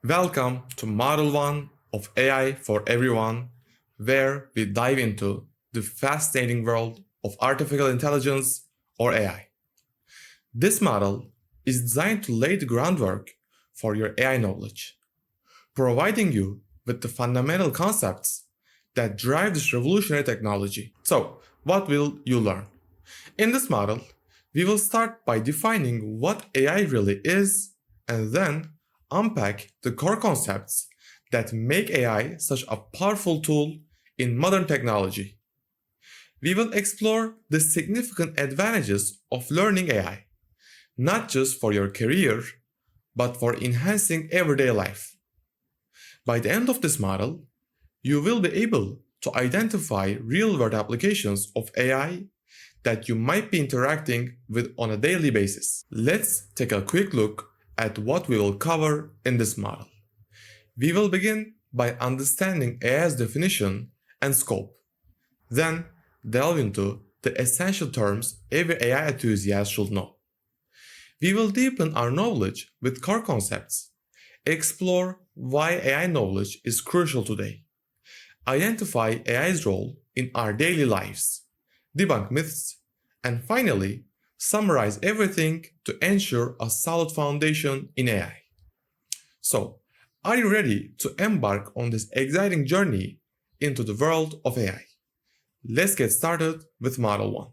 Welcome to Model 1 of AI for Everyone, where we dive into the fascinating world of artificial intelligence or AI. This model is designed to lay the groundwork for your AI knowledge, providing you with the fundamental concepts that drive this revolutionary technology. So, what will you learn? In this model, we will start by defining what AI really is and then unpack the core concepts that make AI such a powerful tool in modern technology. We will explore the significant advantages of learning AI, not just for your career, but for enhancing everyday life. By the end of this model, you will be able to identify real-world applications of AI that you might be interacting with on a daily basis. Let's take a quick look at what we will cover in this model. We will begin by understanding AI's definition and scope, then delve into the essential terms every AI enthusiast should know. We will deepen our knowledge with core concepts, explore why AI knowledge is crucial today, identify AI's role in our daily lives, debunk myths, and finally, summarize everything to ensure a solid foundation in AI. So, are you ready to embark on this exciting journey into the world of AI? Let's get started with Model 1.